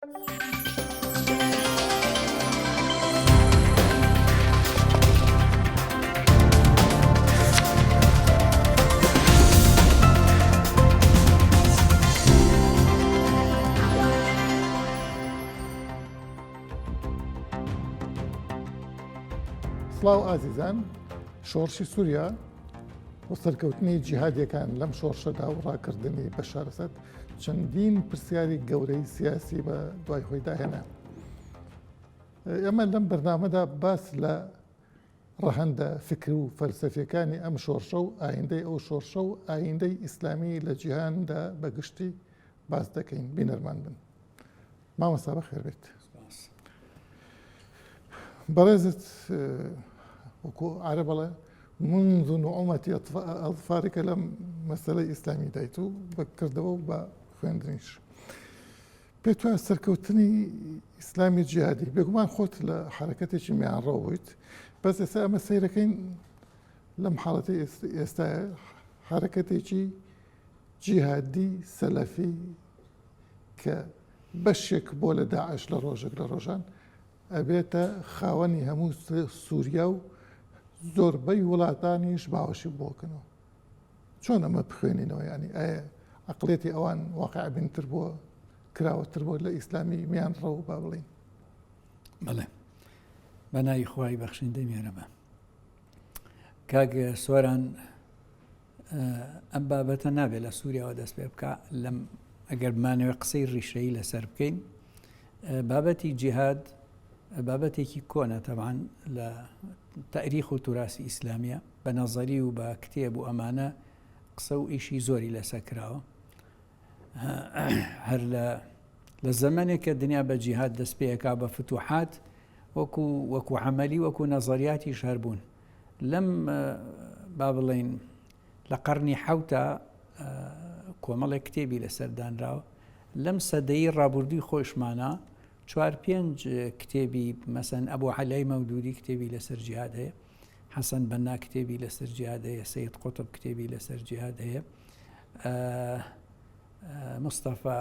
سڵاو ئازیزان، شۆڕشی سووریا و سەرکەوتنی جیهادیەکان لەم شۆڕشەدا و ڕاکردنی بەشار ئەسەد چەندین پرسیاری گەورەی سیاسی بە دوای خۆی داهێنا. ئەمە لەم بەرنامەدا باس لە ڕەهەندە فکر و فەلسەفیەکانی ئەم شۆڕشە و ئایندەی ئەو شۆڕشە و ئایندەی ئیسلامی لە جیهاندا بەگشتی باس دەکەین. بینەرمان بن. مامەستا بەخێر بێت. بەڕێزت وەکو عەرە بەڵێ منذ نعومەتی ئەظفارێکە لەم مەسەلەی ئیسلامی دایت و بەکردەوە و بە خوێندنیش. پێت وایە سەرکەوتنی ئیسلامی جیهادی بێگومان خۆت لە حرەکەتێکی میانڕەوە بوویت، بەس ئێستا ئەمە سەیرەکەین لەم حاڵەتی ئێستایە حرەکەتێکی جیهادی سەلەفی کە بەشێک بۆ لە داعش لە ڕۆژێک لە ڕۆژان ئەبێتە خاوەنی هەموو سووریا و زۆربەی وڵاتانیش باوەشی بۆکەنەوە. چۆن ئەمە بخوێنینەوە؟ ینی ئایا عەقڵێتی ئەوان واقعبینتر بووە، کراوەتر بووە لە ئیسلامی میانڕەوە با بڵین؟ بەڵێ، بە ناوی خوای بەخشندەی میێرەبە. کاک سۆران، ئەم بابەتە نابێت لە سووریاوە دەست پێ بکە لەم ئەگەر بمانەوە قسەی ڕیشەیی لەسەر بکەین. بابەتی جیهاد بابەتێکی کۆنە تەبعاً لە تاریخ و توراسی ئیسلامیە، بە نەزەری و بە کتێب و ئەمانە قسە و ئیشی زۆری لەسەر کراوە. هەر لە زەمانێک کە دنیا بە جیهاد دەست پێیەکا بە فتوحات وەکو عەمەلی وەکو نەزەریاتی شەر بوون. لەم با بڵێن لە قەرنی حەوتە کۆمەڵێک کتێبی لەسەردانراوە. لەم سەدەی ڕابردووی خۆشمانە 4-5 کتێبی مەسەن ئەبوو عەلای مەودودی کتێبی لەسەر جیهاد هەیە، حەسەن بەنا کتێبی لەسەر جیهاد هەیە، سەید قوتب کتێبی لەسەر جیهاد هەیە، مستەفا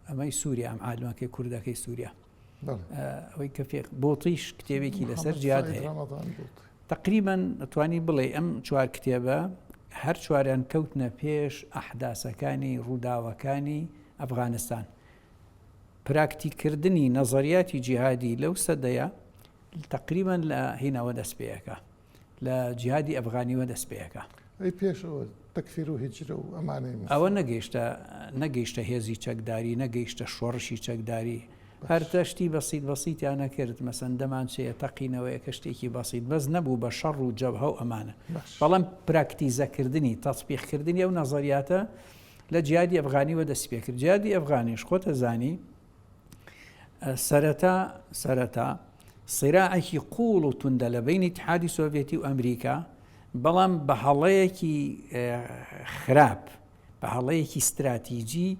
ئەمەی سووریا، ئەم عالمەکەی کوردەکەی سووریا، ئەوەی کە بۆتیش کتێبێکی لەسەر جیهاد هەیە. تقریباً ئەتوانی بڵێ ئەم 4 کتێبە هەر 4یان کەوتنە پێش ئەحداسەکانی ڕووداوەکانی ئەفغانستان. پراکتیکردنی نەزەریاتی جیهادی لەو سەدەیە تقریباً لە هینەوە دەست پێیەکە، لە جیهادی ئەفغانیوە دەست پێیەکە. ئەی پێشەوە تەکفیر و هیجرە و ئەمانەی ئەوە نەگەیشتە هێزی چەکداری، نەگەیشتە شۆڕشی چەکداری، هەر تەشتی بەسیت بەسیتیان نەکرد. مەسەن دەمانچەیە تەقینەوەی کە شتێکی بەسیت بەس نەبوو بە شەڕ و جەبهە و ئەمانە. بەڵام پراکتیزەکردنی تەسبیقکردنی ئەو نەزەریاتە لە جیهادی ئەفغانیوە دەست پێ کرد. جیهادی ئەفغانیش خۆتە زانی سەرەتا سیراعێکی قوڵ و توندە لە بینی ئیتحادی سۆڤێتی و ئەمریکا، بەڵام بە هەڵەیەکی خراپ، بە هەڵەیەکی استراتیجی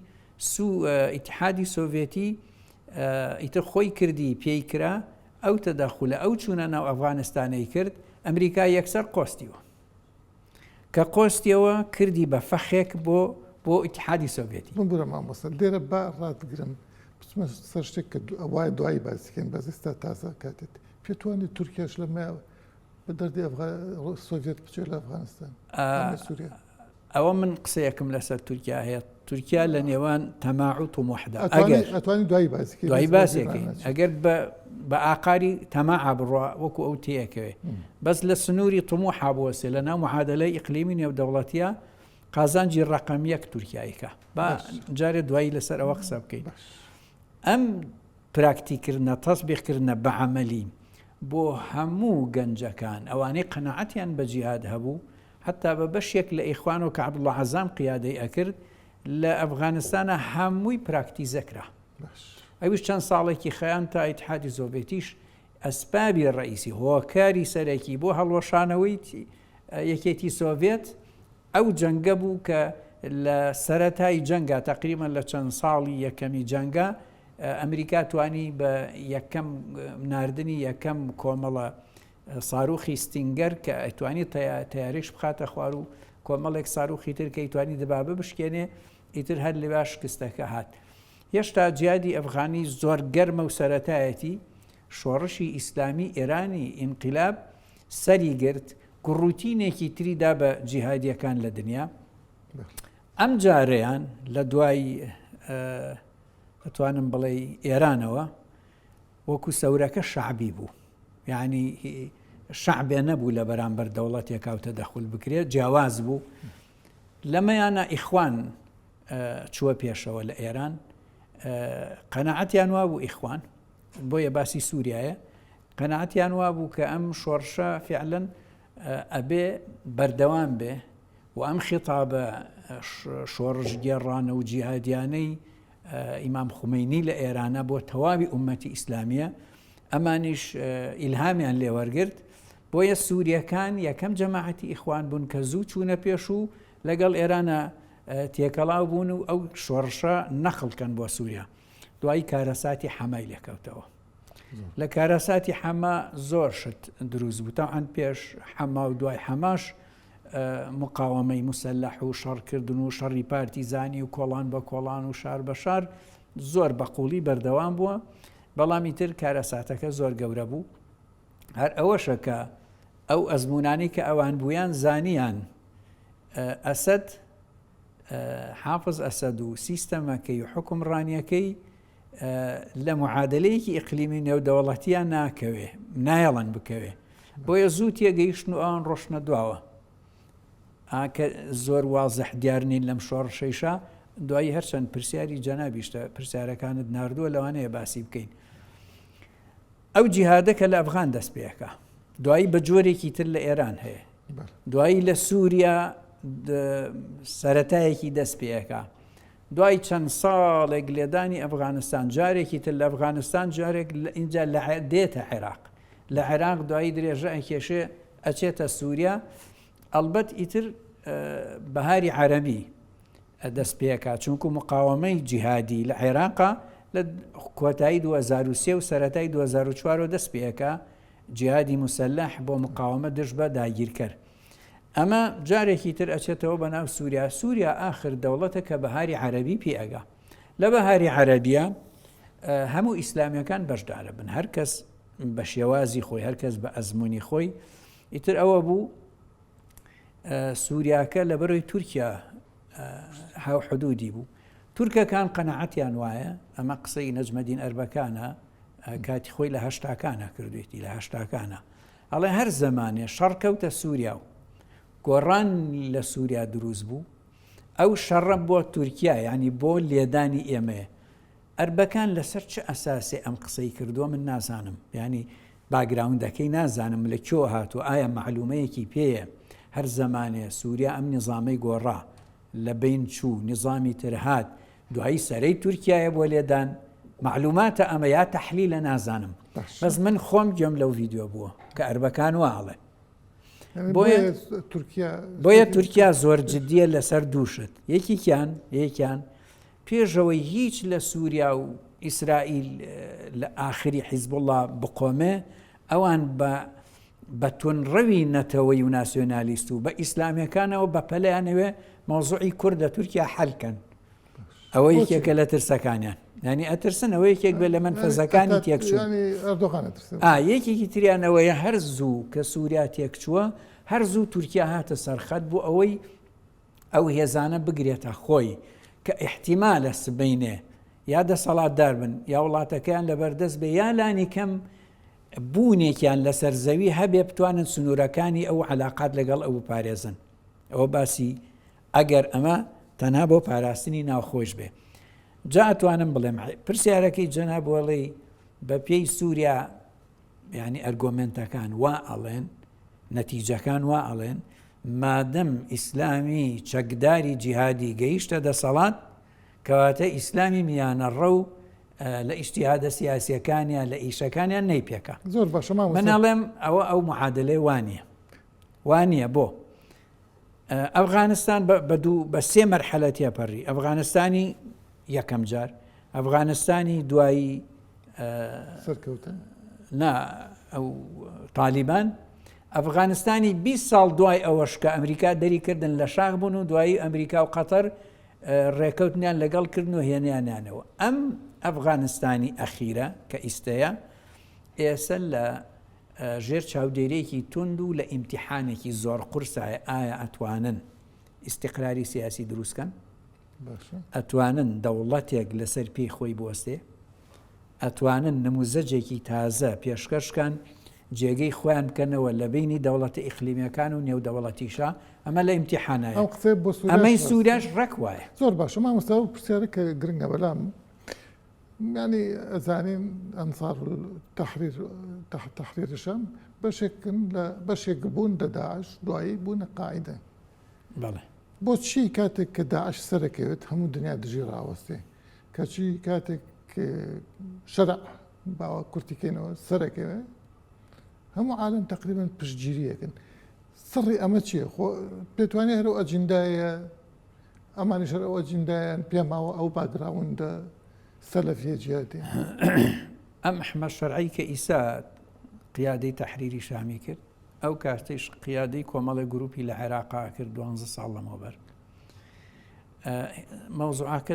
ئیتحادی سۆڤێتی ئیتر خۆی کردی پێی کرا ئەو تەداخولە ئەو چوونە ناو ئەفغانستانەی کرد. ئەمریکا یەکسەر قۆستیوە، کە قۆستیەوە کردی بە فەخێک بۆ ئیتحادی سۆڤێتی. من بورە مامۆستا لێرە با ڕاتگرم بچمە سەر شتێک کە ئەوای دوایی باسیکەین، بەس ئێستا تازە کاتێت پێتوانێت تورکیاش لەمە بە دەردی سۆڤێت بچێت لە ئەفغانستان سووریا؟ ئەوە من قسەیەکم لەسەر تورکیا هەیە. تورکیا لە نێوان تەماعوت و موحدە ئەتوانی دوایی باسیەکەین. ئەگەر بە ئاقاری تەماع بڕوا وەکو ئەو تەیەکەوێ، بەس لە سنووری تموحا بوەسێ لە ناو معادلەی ئیقلیمی نێودەوڵەتیە قازانجی ڕقم 1 تورکیایەکە. با جارێ دوایی لەسەر ئەوە قسە بکەین. ئەم پراکتیکردنە تەسبیقکردنە بە عەمەلی بۆ هەموو گەنجەکان ئەوانەی قەنەعەتیان بە جیهاد هەبوو، حتا بە بەشێک لە ئیخوان و کە عەبدوڵڵا عەزام قیادەی ئەکرد لە ئەفغانستانە هەمووی پراکتیزەکرا. ئەویش چەند ساڵێکی خەیان تا ئیتحادی سۆڤێتیش ئەسبابی ڕئیسی هۆکاری سەرەکی بۆ هەڵوەشانەوەی یەکێتی سۆڤێت ئەو جەنگە بوو کە لە سەرەتای جەنگە تقریبا لە چەند ساڵی یەکەمی جەنگە ئەمریکا توانی بە یەکەم ناردنی یەکەم کۆمەڵە ساروخی ستینگەر کە ئەتوانی تیارش بخاتە خوار و کۆمەڵێک ساروخی تر کە ئیتوانی دەبابە بشکێنێ ئیتر هەر لە باش کستەکە هات. هێشتا جیادی ئەفغانی زۆر گەرمە و سەرەتایەتی شۆڕشی ئیسلامی ئێرانی ئینقیلاب سەری گرت گڕوتینێکی تریدا بە جیهادیەکان لە دنیا. ئەم جارەیان لە دوای ئەتوانم بڵێ ئێرانەوە وەکو سەورەکە شعبی بوو، یعنی شعبێ نەبوو لە بەرامبەر دەوڵەتێکا و تەدەخول بکرێت، جیاواز بوو. لەمەیانە ئیخوان چووە پێشەوە لە ئێران، قەناعەتیان وا بوو ئیخوان، بۆیە باسی سووریایە، قەناعەتیان وا بوو کە ئەم شۆڕشە فعلەن ئەبێ بەردەوام بێ و ئەم خیتابە شۆڕش گێڕانە و جیهادیانەی ئیمام خومەینی لە ئێرانە بۆ تەواوی ئومەتی ئیسلامیە، ئەمانیش ئیلهامیان لێوەرگرت. بۆیە سووریەکان یەکەم جەماعەتی ئیخوان بوون کە زوو چوونە پێش و لەگەڵ ئێرانە تێکەڵاو بوون و ئەو شۆڕشە نەخڵکەن بۆ سووریا. دوایی کارەساتی حەمای لێکەوتەوە. لە کارەساتی حەما زۆر شت دروست بوو، تاوان پێش حەما و دوای حەماش مقاومەی مسلح و شەڕکردن و شەڕی پارتیزانی و کۆڵان بە کۆڵان و شار بە شار زۆر بەقوڵی بەردەوام بووە. بەڵامی تر کارەساتەکە زۆر گەورە بوو. هەر ئەوەشە کە ئەو ئەزمونانی کە ئەوان بوویان زانیان ئەسەد حافظ ئەسەد و سیستەمەکەی و حکومڕانیەکەی لە معادلەیەکی ئیقلیمی نێودەوڵەتیان ناکەوێ، نایەڵەن بکەوێ، بۆیە زوو تێگەیشتن و ئەوان ڕۆشنە دواوە. کە زۆر وازەح دیار نین لەم شۆڕشەیشە، دوایی هەرچەند پرسیاری جەنابیشتە پرسیارەکانت ناردووە لەوانەیە باسی بکەین. ئەو جیهادە کە لە ئەفغان دەست پێەکە، دوایی بە جۆرێکی تر لە ئێران هەیە، دوایی لە سووریا سەرەتایەکی دەست پێەکە، دوای چەند ساڵێک لێدانی ئەفغانستان جارێکی تر لە ئەفغانستان جارێک اینجا دێتە عێراق، لە عێراق دوایی درێژە ئەکێشێ ئەچێتە سووریا. ئەلبەت ئیتر بەهاری عەرەبی دەست پێەکە، چونکو مقاومەی جیهادی لە عێراقا لە کۆتایی 2003 و سەرەتای 2004 دەست پێەکە، جیهادی مسلح بۆ مقاومە دژ بە داگیرکەر. ئەمە جارێکی تر ئەچێتەوە بە ناو سووریا. سووریا ئاخر دەوڵەتە کە بەهاری عەرەبی پێئەگا. لە بەهاری عەرەبیە هەموو ئیسلامیەکان بەشدارە بن، هەر کەس بە شێوازی خۆی، هەر کەس بە ئەزمموی خۆی. ئیتر ئەوە بوو سووریاکە لە بەرەوەی تورکیا هاو حدودی بوو. تورکەکان قەناعەتیان وایە، ئەمە قسەی نەجمەدین ئەربەکانە، کاتی خۆی لە هەشتاکانە کردوێتی، لە هەشتاکانە ئەڵێ هەر زەمانێ شەڕکەوتە سووریا و گۆڕان لە سووریا دروست بوو، ئەو شەڕە بۆ تورکیا، یعنی بۆ لێدانی ئێمەیە. ئەربەکان لەسەر چه ئەساسێ ئەم قسەی کردووە من نازانم، ینی باگراوندەکەی نازانم لە کێ هاتووە، ئایا معلومەیەکی پێیە هەر زەمانێ سووریا ئەم نظامەی گۆڕا لە بین چوو نظامی ترهات دوایی سەرەی تورکایە بۆ لێدان، معلوماتە ئەمە یا تەحلیلە نازانم، بەس من خۆم گوێم لەو ڤیدیۆ بووە کە ئەربەکان واڵێ. بۆیە تورکیا زۆر جدیە لەسەر دووشت. یەکیان پێشەوەی هیچ لە سووریا و ئیسرائیل لە ئاخری حیزبوڵڵا بقۆمێ، ئەوان بە تونڕەوی نەتەوەی و ناسیۆنالیست و بە ئیسلامیەکانەوە بە پەلەیانەوێ مەوزوعی کوردە تورکیا حەلکەن. ئەوە یەکێکە لە ترسەکانیان، ینی ئەترسن ئەوە یەکێک بێ لە منفەزەکانی تێکچوو. یەکێکی تریانەوەیە هەر زوو کە سووریا تێکچووە، هەر زوو تورکیا هاتە سەرخەت بوو ئەوەی ئەو هێزانە بگرێتە خۆی کە احتیمالە سبەینێ یا دەسەڵاتدار بن یا وڵاتەکەیان لەبەردەست بێ یا لانی کەم بوونێکیان لەسەر زەوی هەبێ بتوانن سنوورەکانی ئەو عەلاقات لەگەڵ ئەو بپارێزن. ئەوە باسی ئەگەر ئەمە تەنها بۆ پاراستنی ناوخۆش بێ. جا ئەتوانم بڵێم پرسیارەکەی جەناب وەڵی بە پێی سووریا، یعنی ئەرگۆمنتەکان وا ئەڵێن، نەتیجەکان وا ئەڵێن مادەم ئیسلامی چەکداری جیهادی گەیشتە دەسەڵات کەواتە ئیسلامی میانە ڕە و لە ئیجتیهادە سیاسیەکانیان لە ئیشەکانیان نەیپێکە. زۆر باشە منەڵێم ئەو معادلەی وانییە بۆ ئەفغانستان بە سێ مەرحەلە تێپەڕی. ئەفغانستانی یەکەم جار، ئەفغانستانی دوایی سەرکەوتن ئەو تالیبان، ئەفغانستانی 20 ساڵ دوای ئەوەش کە ئەمریکا دەری کردن لە شاخ بوون و دوایی ئەمریکا و قەتەر ڕێکەوتنیان لەگەڵ کردن و هێنیانیانەوە. ئەم ئەفغانستانی ئەخیرە کە ئیستەیە ئێستا لە ژێر چاودێرێکی تند و لە ئیمتیحانێکی زۆر قورسایە ئایا ئەتوانن ئیستیقراری سیاسی دروستکەن؟ ئەتوانن دەوڵەتێک لەسەر پێی خۆی بوەستێ؟ ئەتوانن نموزەجێکی تازە پێشکەشکان جێگەی خۆیان بکەنەوە لە بینی دەوڵەتە ئیقلیمیەکان و نێودەوڵەتیشە؟ ئەمە لە ئیمتیحانایە. ئەمەی سووریاش ڕێک وایە. زۆر باشە مامۆستا و پرسیارە کە گرنگە بەلام ینی ئەزانین ئەنسار تەحریرشەم بەشێک بوون لە داعش دوایی بوونە قاعیدە. بەڵێ بۆچی کاتێک کە داعش سەرەکەوێت هەموو دنیا دژی ڕاوەستێ، کەچی کاتێک شەرع باوە کورتیکەینەوە سەرەکەوێت هەموو عالم تقریبا پشتگیریەکەن. سڕی ئەمە چییە؟ پێتوانێت هەرو ئەجندایە ئەمانی شەر ئەو ئەجندایان پێماوە ئەو باگراوندە سەلەفیە جیهادی. ئەم ئەحمەد شەرعی کە ئیسا قیادەی تەحریری شامی کرد، ئەو کاتەیش قیادەی کۆمەڵی گروپی لە عێراقا کرد 12 ساڵ لەمەوبەر. مەوزوعاکە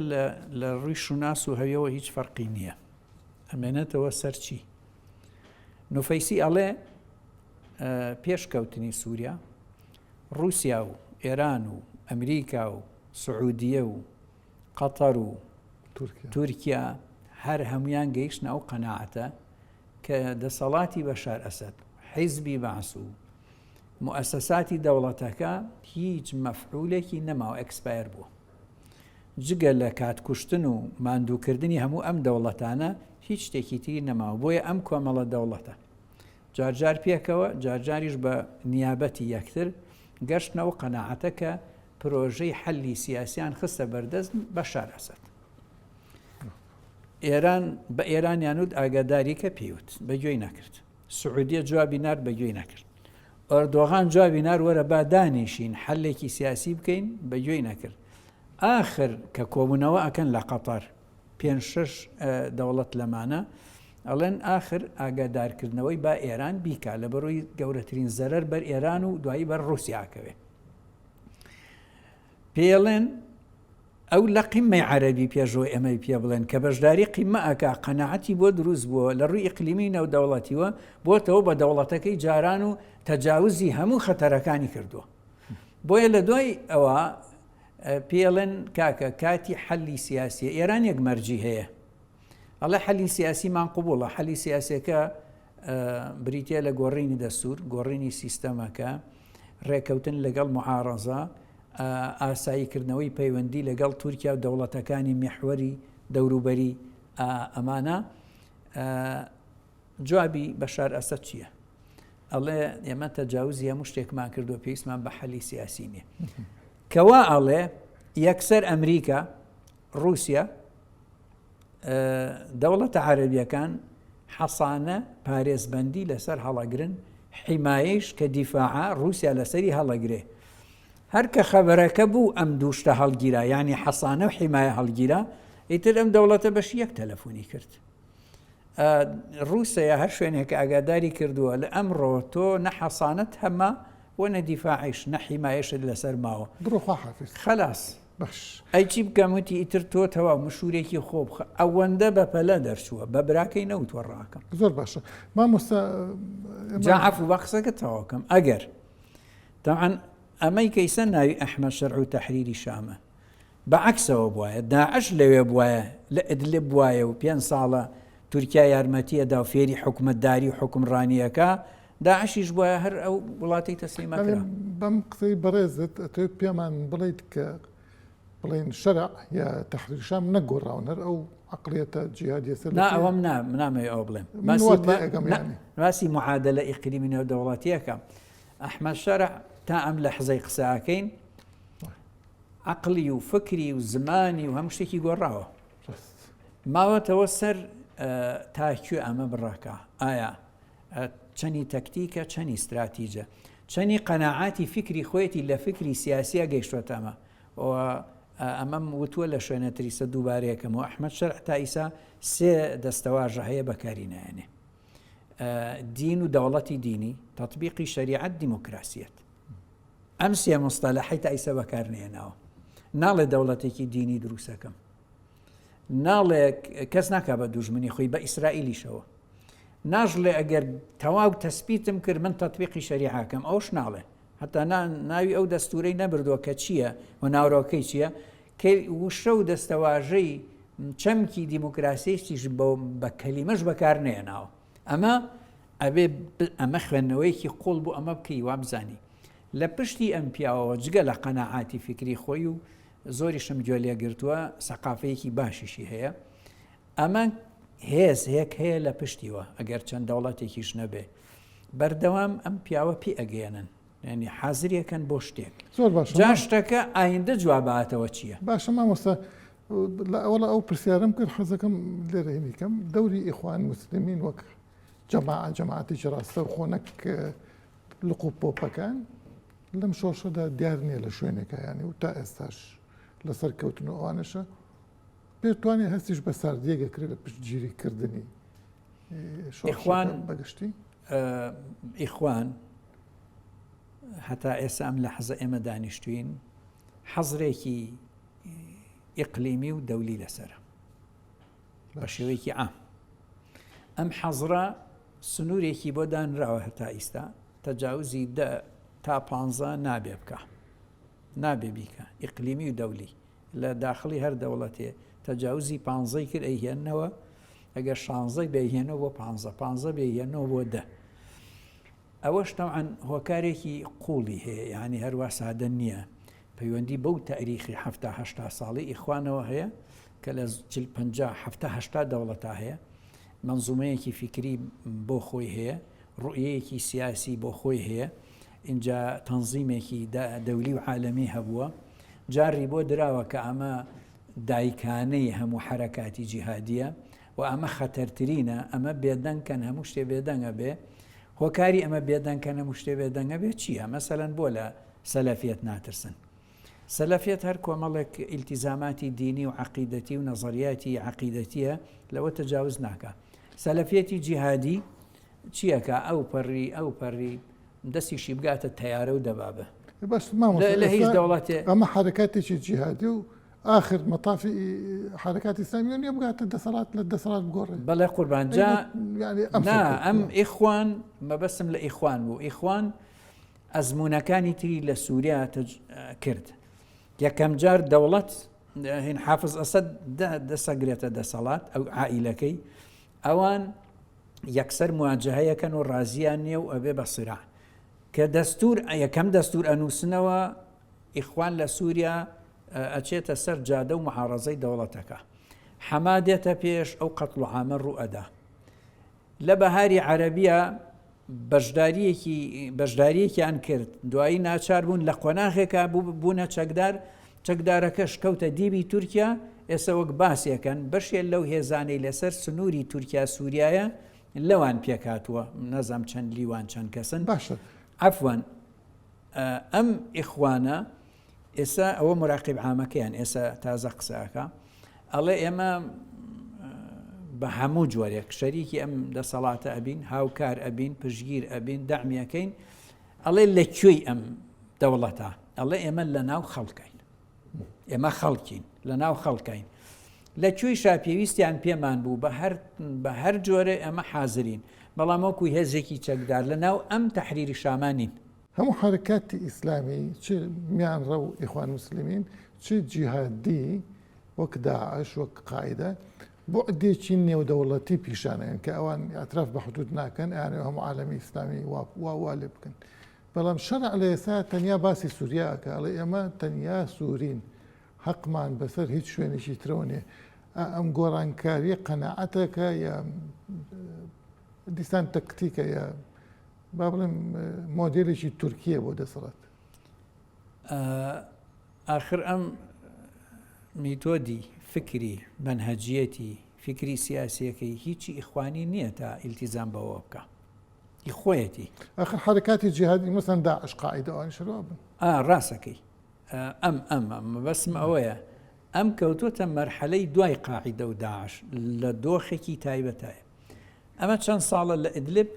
لە ڕووی شوناس و هەویەوە هیچ فەرقی نییە، ئەمێنێتەوە سەرچی. نوفەیسی ئەڵێ پێشکەوتنی سووریا رووسیا و ئێران و ئەمریکا و سعودیە و قەتەر و تورکیا هەر هەمویان گەیشتنە ئەو قەناعەتە کە دەسەڵاتی بەشار ئەسەد، حیزبی بەعس و مؤسساتی دەوڵەتەکە هیچ مەفعولێکی نەماوە، ئەکسپایر بووە. جگە لە کاتکوشتن و ماندووکردنی هەموو ئەم دەوڵەتانە هیچ شتێکی تری نەماوە. بۆیە ئەم کۆمەڵە دەوڵەتە جارجار پێکەوە، جارجاریش بە نیابەتی یەکتر گەشتنەوە قەناعەتە کە پرۆژەی حەلی سیاسیان خستە بەردەست بەشار ئەسەد. ئێران بە ئێرانیانوت ئاگاداری کە پێوت بەگوێی نەکرد، سعودیە جوابی نار بەگوێی نەکرد، ئەردۆغان جوابی نار وەرە با دانیشین حەلێکی سیاسی بکەین بەگوێی نەکرد. ئاخر کە کۆبوونەوە ئەکەن لە قەتەر 5-6 دەوڵەت لەمانە ئەڵێن ئاخر ئاگادارکردنەوەی با ئێران بیکا لە بەرۆی گەورەترین زەرەر بەر ئێران و دوایی بەر ڕووسیاکەوێ. پێڵێن ئەو لە قیممەی عەرەبی پێشەوە ئەمەی پێ بڵێن کە بەشداری قیممە ئەکا قەناعەتی بۆ دروست بووە لە ڕووی ئیقلیمی نێودەوڵەتیوە بۆتەوە بە دەوڵەتەکەی جاران و تەجاوزی هەموو خەتەرەکانی کردووە. بۆیە لە دوای ئەوە پێڵێن کاکە کاتی حەلی سیاسیە ئێران یەک مەرجی هەیە، ئەڵێ حەلی سیاسیمان قوبوڵە، حەلی سیاسیەکە بریتە لە گۆڕینی دەستور، گۆڕینی سیستەمەکە، ڕێکەوتن لەگەڵ معارەزە، ئاساییکردنەوەی پەیوەندی لەگەڵ تورکیا و دەوڵەتەکانی میحوەری دەوروبەری ئەمانە. جوابی بەشار ئەسەد چییە؟ ئەڵێ ئێمە تەجاوزی هەموو شتێکمان کردووە پێویستمان بە حەلی سیاسی نییە. کەوا ئەڵێ یەکسەر ئەمریکا، رووسیا، دەوڵەتە عەرەبیەکان حەسانە پارێزبەندی لەسەر هەڵەگرن، حیمایش کە دیفاعە رووسیا لەسەری هەڵەگرێ. هەر کە خەبەرەکە بوو ئەم دووشتە هەڵگیرا، یعنی حەسانە و حیمایە هەڵگیرا، ئیتر ئەم دەوڵەتە بەشی یەک تەلەفۆنی کرد. رووسیا هەر شوێنێکە ئاگاداری کردووە لە ئەمڕۆ تۆ نە حەسانەت هەمە و نە دیفاعیش نە حیمایشت لەسەر ماوە، بڕۆخوا حافظ خەلاص باش ئەی چی بکەموتی ئیتر تۆ تەواو مشورێکی خۆ بخە. ئەوەندە بە پەلە دەرچووە بە براکەی نەوت وەڕاکەم. زۆر باشە مامۆستا جاعفو بە قسەکە تەواوکەم. ئەگەر طبعاً ئەمەی کەیسە ناوی ئەحمەد شەرع و تەحریری شامە بەعەکسەوە بوایە، داعش لەوێ بوایە لە ئیدلیب بوایە و 5 ساڵە تورکیا یارمەتیەدا و فێری حکومەتداری و حکمڕانیەکە، داعشیش بوایە هەر ئەو وڵاتی تەسلیمەکرا. بەم قسەی بەڕێزت ئەتوێت پێمان بڵیت کە بڵێن شەرع یا تەحریری شام نەگۆڕاون هەر ئەو عەقڵیەتە جیهادیە سەر نا ئەوەم نامەوێ ئەوە بڵێم، باسی معادلە ئیقلیمی نێودەوڵەتیەکە. ئەحمەد شەرع تا ئەم لە حزەی قسەکەین عەقلی و فکری و زمانی و هەموو شتێکی گۆڕاوە، ماوەتەوە سەر تاکوێ ئەمە بڕاکە ئایا چەنی تەکتیکە، چەنی استراتیجە، چەنی قەناعاتی فکری خۆیەتی لە فکری سیاسیە گەیشتوەتەمە. ئەمەم وتووە لە شوێنەتری سە دووبارەیەکەم و ئەحمەد شەرع تا ئیسا 3 دەستەواژە هەیە بەکاری نایەنێ: دین و دەوڵەتی دینی، تەطبیقی شەریعەت، دیموکراسیەت. ئەم 3 مستەلەحەی تا ئیسا بەکار نێناوە. ناڵێ دەوڵەتێکی دینی دروستەکەم، ناڵێ کەس ناکا بە دوژمنی خۆی بە ئیسرائیلیشەوە، ناژڵێ ئەگەر تەواو تەسبیتم کرد من تەطبیقی شەریعەکەم، ئەوش ناڵێ، هەتا ناوی ئەو دەستورەی نەبردووە کە چییە و ناوڕۆکەی چییە، کە وشە و دەستەواژەی چەمکی دیموکراسیشتیش بە کەلیمەش بەکار نێناوە. ئەمە خوێندنەوەیکی قوڵ بوو ئەمە بکەی وا بزانی لە پشتی ئەم پیاوەوە جگە لە قەناعاتی فکری خۆی و زۆریشم گوێ لێگرتووە سەقافەیەکی باشیشی هەیە. ئەمە هەیەک هەیە لە پشتیوە ئەگەر چەند دەوڵەتێکیش نەبێ بەردەوام ئەم پیاوە پێ ئەگەێنن، ینی حازریەکەن بۆ شتێک زۆر باش جا شتەکە ئایندە جواباتەوە چییە؟ باشە مامۆستا ئەوڵە ئەو پرسیارم کرد حەزەکەم لێرەێنیکەم دەوری ئیخوان مسلمین وەک جەماعەتێکی ڕاستە و خۆنەک لق و پۆپەکان لەم شۆشەدا دیار نییە لە شوێنێکە ینی و تا ئێستاش لەسەر کەوتن و ئەوانەشە پێتوانێت هەستیش بە ساردیەگە کرێت لە پشتگیریکردنی ئیخوان بەگشتی ئیخوان هەتا ئێستا ئەم لە حەزە ئێمە دانیشتوین حەزرێکی ئیقلیمی و دەولی لەسەرە بە شێوەیەکی عام. ئەم حەزرە سنوورێکی بۆ دانراوە هەتا ئیستا تەجاوزی 10 تا 15 نابێ بکە، نابێ بیکە ئیقلیمی و دەولی لە داخلی هەر دەوڵەتێ تەجاوزی 15 کرد ئەیهێننەوە، ئەگەر 16 بێهێنەوە بۆ 15 بێهێنەوە بۆ 10. ئەوەش تەوعەن هۆکارێکی قوڵی هەیە، یعنی هەروە سادە نییە، پەیوەندی بەو تاریخی 70 ساڵی ئیخوانەوە هەیە کە لە 50 دەوڵەتا هەیە، منزومەیەکی فکری بۆ خۆی هەیە، ڕوئیەکی سیاسی بۆ خۆی هەیە، اینجا تەنزیمێکی دەولی و عالەمی هەبووە، جاری بۆ دراوە کە ئەمە دایکانەی هەموو حرەکاتی جیهادیە و ئەمە خەتەرترینە، ئەمە بێدەنگکەن هەموو شتێ بێدەنگە بێ. هۆکاری ئەمە بێدەنگکەن هەموو شتێ بێدەنگە بێ چییە؟ مەسەلەن بۆ لە سەلەفیەت ناترسن. سەلەفیەت هەر کۆمەڵێک ئیلتیزاماتی دینی و عەقیدەتی و نەزەریاتی عەقیدەتیە لەوە تەجاوز ناکە. سەلەفیەتی جیهادی چیەکە؟ ئەو پەڕی دەستیشی بگاتە تەیارە و دەبابە لە هیچ دەوڵەتێ. ئەمە حرەکاتێکی جیهادی و آخر مەتافی حرەکاتی ئیسلامی نییە بگاتە دەسەڵات لە دەسەڵات بگۆڕێ. بەڵێ قوربان جا ئەم ئیخوان مەبەستم لە ئیخوان بوو. ئیخوان ئەزمونونەکانی تری لە سووریا کرد. یەکەم جار دەوڵەت هین حافز ئەسەد دەسەگرێتە دەسەڵات ئەو عائیلەکەی، ئەوان یەکسەر مواجهەیەکەن و ڕازیان نییە و ئەبێ بە سرع کە دەستور یەکەم دەستور ئەنووسنەوە ئیخوان لە سووریا ئەچێتە سەر جادە و محارەزەی دەوڵەتەکە، حەمادێتە پێش ئەو قەتڵ و عامە ڕوئەدا. لە بەهاری عەرەبیە بەشداریەکیان کرد، دوایی ناچار بوون لە قۆناغێکە بوونە چەکدارەکەش کەوتە دیبی تورکیا. ئێستا وەک باسیەکەن بەشێک لەو هێزانەی لەسەر سنووری تورکیا سووریایە لەوان پێکاتوە، نەزام چەند لیوان چەند کەسن. باشە عەفوان ئەم ئیخوانە ئێستا ئەوە مراقب عامەکەیان ئێستا تازە قسەکە ئەڵێ ئێمە بە هەموو جۆرێک شەریکی ئەم دەسەڵاتە ئەبین، هاوکار ئەبین، پشگیر ئەبین، دەعمیەکەین. ئەڵێ لەکوێی ئەم دەوڵەتە؟ ئەڵێ ئێمە لە ناو خەڵکین، ئێمە خەڵکین، لە ناو خەڵکین. لەکوێی شاپێویستیان پێمان بوو بە هەر جۆرە ئەمە حازرین، بەڵام وەکوی هێزێکی چەکدار لە ناو ئەم تەحریری شامانین. هەموو حرەکاتی ئیسلامی چ میانڕە و ئیخوان مسلمین چ جیهادی وەک داعش وەک قاعدە بۆعدێکی نێودەوڵەتی پیشانەیەن کە ئەوان ئەتراف بە حدود ناکەن، یانێ هەموو عالەمی ئیسلامی وا لێ بکەن. بەڵام شەرع لە ئێستا تەنیا باسی سووریاکە، ئەڵێ ئێمە تەنیا سوورین، حەقمان بەسەر هیچ شوێنێکی ترەوە نیە. ئەم گۆڕانکاریە قەناعەتەکە یا دیسان تەکتیکە یا با بڵێم مۆدێلێکی تورکیە بۆ دەسەڵات. ئاخر ئەم میتۆدی فکری منهەجیەتی فکری سیاسیەکەی هیچی ئیخوانی نییە تا ئیلتیزام بەوە بکە، ئیخۆیەتی. ئاخر حرەکاتی جیهادی مەسەن داعش قاعدە ئەوان شەڕوا بن. ڕاستەکەی ئەم بەسم ئەوەیە ئەم کەوتوتە مەرحەلەی دوای قاعدە و داعش لە دۆخێکی تایبەتایە. ئەمە چەند ساڵە لە ئیدلب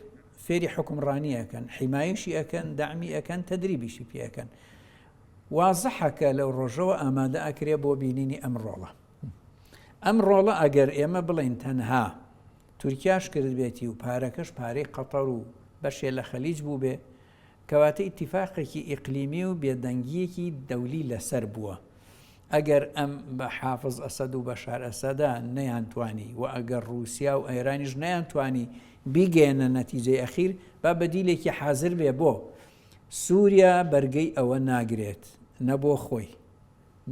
فێری حکمڕانی ئەەکەن، حیمایشی ئەەکەن، داعمی ئەەکەن، تەدریبیشی پێەکەن. وازحەکە لەو ڕۆژەوە ئامادە ئەکرێ بۆ بینینی ئەم ڕۆڵە ئەگەر ئێمە بڵین تەنها تورکیاش کرد بێتی و پارەکەش پارەی قەتەر و بەشێ لە خەلیج بوو بێ کەواتە ئیتیفاقێکی ئیقلیمی و بێدەنگیەکی دەولی لەسەر بووە. ئەگەر ئەم بە حافظ ئەسەد و بەشار ئەسەدا نەیانتوانی و ئەگەر رووسیا و ئەیرانیش نەیانتوانی بیگەێنە نەتیجەی ئەخیر با بەدیلێکی حازر بێ بۆ سووریا بەرگەی ئەوە ناگرێت نەبۆ خۆی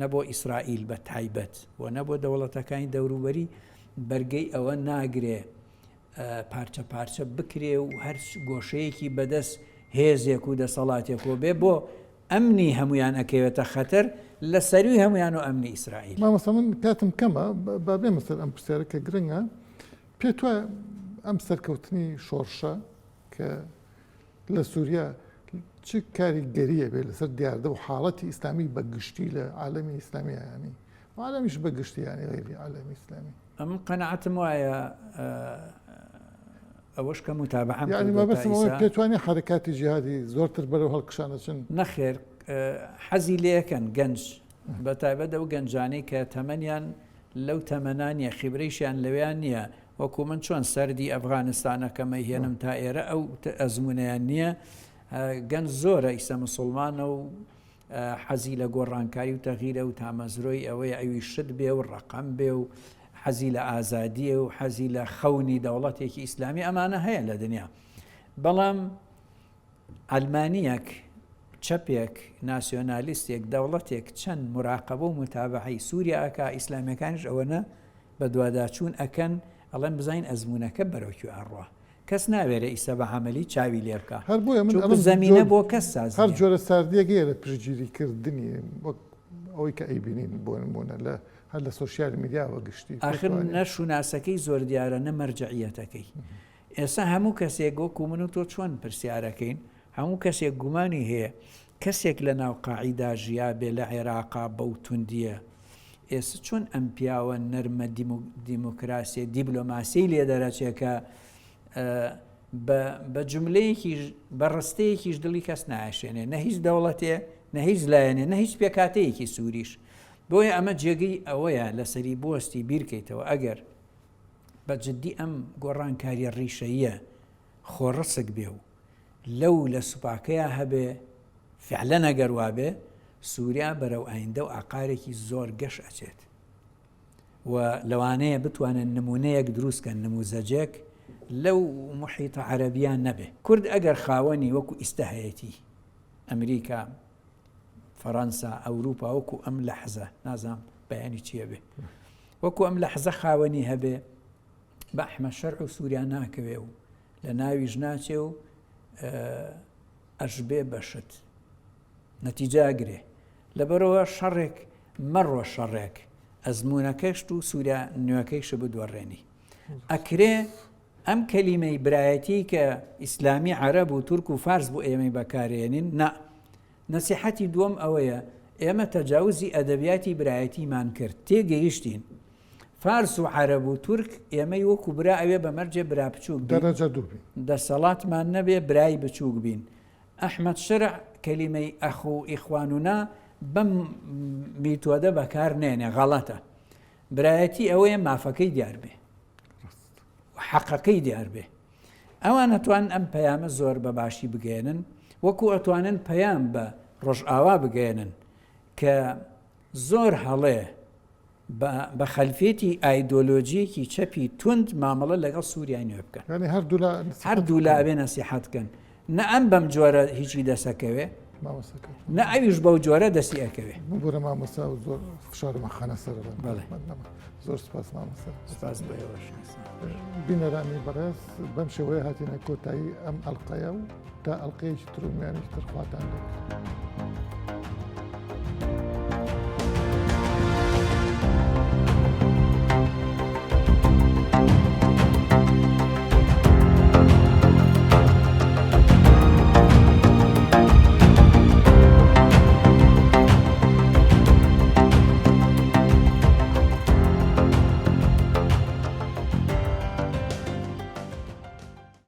نەبۆ ئیسرائیل بە تایبەت و نەبۆ دەوڵەتەکانی دەوروبەری بەرگەی ئەوە ناگرێ پارچە پارچە بکرێ و هەر گۆشەیەکی بەدەست هێزێک و دەسەڵاتێکۆ بێ بۆ ئەمنی هەمویان ئەکەوێتە خەتەر لە سەروی هەمویان و ئەمنی ئیسرائیل. مامۆستا من پێتم کەمە با بێمە سەر ئەم پرسیارەکە گرنگە پێت وایە ئەم سەرکەوتنی شۆڕشە کە لە سووریا چ کاری گەریە بێ لەسەر دیاردە و حاڵەتی ئیسلامی بەگشتی لە عالەمی ئیسلامی ینی عالەمیش بەگشتی ینی غیری عالەمی ئیسلامی ئەم قەنەعەتم وایە ئەوەش کە متابعەم ینی مەبەستمەوەی پێت وانێ حرەکاتی جیهادی زۆرتر بەرەو هەڵکشانەچن نەخێر حەزی لێەکەن گەنج بە تایبەت ئەو گەنجانەی کە تەمەنیان لەو تەمەنانیە خیبرەیشیان لەویان نییە وەکو من چۆن سەردی ئەفغانستانەکەمە هێنم تا ئێرە ئەو ئەزمونیان نییە گەنج زۆرە ئیسە مسلمانە و حەزی لە گۆڕانکاری و تەغیرە و تامەزرۆی ئەوەی ئەوی شت بێ و ڕقم بێ و حەزی لە ئازادیە و حەزی لە خەونی دەوڵەتێکی ئیسلامی ئەمانە هەیە لە دنیا. بەڵام ئەلمانیەک چەپێک ناسیۆنالیستێک دەوڵەتێک چەند مراقبە و متابعەی سووریا ئەکا ئیسلامیەکانش ئەوەنە بە دوواداچوون ئەکەن ئەڵێن بزانین ئەزمونونەکە بەرەوکی ئەڕوە کەس ناوێرە ئیسە بە عملی چاوی لێ بکە زەمینە بۆ کەس ساز هەر جۆرە ساردیەگەیە لە پشتگیریکردنی ئەوەی کە ئەیبینین بۆ نمونە لە هەر لە سۆسیال میدیاوە گشتی ئاخر نەشوناسەکەی زۆر دیارە نەمەرجعیەتەکەی. ئێستا هەموو کەسێک وەکو من و تۆ چۆن پرسیارەکەین هەموو کەسێک گومانی هەیە کەسێک لە ناو قاعیدا ژیا بێ لە عێراقا بەو توندیە ئێستا چۆن ئەم پیاوە نەرمە دیموکراسی دیبلۆماسی لێ دەرەچێکە بە جملەیەکی بە ڕستەیەکیش دڵی کەس نایشێنێ نە هیچ دەوڵەتێ نە هیچ لایەنێ نە هیچ پێکاتەیەکی سووریش بۆیە ئەمە جێگەی ئەوەیە لەسەری بۆستی بیرکەیتەوە ئەگەر بە جددی ئەم گۆڕانکاریە ڕیشەیە خۆڕسک بێ و لەو لە سوپاکەیە هەبێ فعلە نەگەروا بێ سووریا بەرەو ئایندە و ئاقارێکی زۆر گەش ئەچێت و لەوانەیە بتوانن نمونەیەک دروستکەن نموزەجێک لەو محیتە عەرەبیان نەبێ. کورد ئەگەر خاوەنی وەکو ئیستەهەیەتی ئەمریکا فەڕەنسا ئەوروپا وەکو ئەم لەحزە نازام بەیانی چییە بێ وەکو ئەم لەحزە خاوەنی هەبێ بە ئەحمە شەرع و سووریا ناکەوێ و لە ناویش ناچێ و ئەژبێ بەشت نەتیجاگرێ لەبەرەوە شەڕێک مەڕۆ شەڕێک ئەزمونونەکەشت و سووریا نوێەکەیش بدوەڕێنی ئەکرێ ئەم کەلیمەی برایەتی کە ئیسلامی عەرەب و تورک و فارس بۆ ئێمەی بەکارێنین نەسیحەتی دووەم ئەوەیە ئێمە تەجاوزی ئەدەبیاتی برایەتیمان کرد تێگەیشتین فارس و عەرەب و تورک ئێمەی وەکو برا ئەوێ بەمەرجێ برا بچووک دەرەجە دوو بین دەسەڵاتمان نەبێ برای بچووک بین. ئەحمەد شەرع کەلیمەی ئەخ و ئیخوانونا بەم میتۆدە بەکار نێنێ غەڵەتە. برایەتی ئەوەیە مافەکەی دیار بێ حەقەکەی دیار بێ. ئەوان ئەتوان ئەم پەیامە زۆر بەباشی بگێنن وەکو ئەتوانن پەیام بە ڕۆژئاوا بگێنن کە زۆر هەڵێ بە خەلفێتی ئایدۆلۆجیەکی چەپی توند مامەڵە لەگەڵ سووریای نوێ بکەن هەردوو لا ئەبێ نەسیحەتکەن نە ئەم بەم جۆرە هیچی دەسەکەوێ نە ئەویش بەو جۆرە دەستی ئەکەوێ. بۆرە مامۆستا و زۆر فشارمە خانە سەر زۆر سپاس مامۆستا سپاس بەێوەش. بینەرانی بەڕێز بەم شێوەیە هاتیینە کۆتایی ئەم ئەڵقەیە و تا ئەڵلقەیەکی ترمیانیش ترخواتان دەکرد.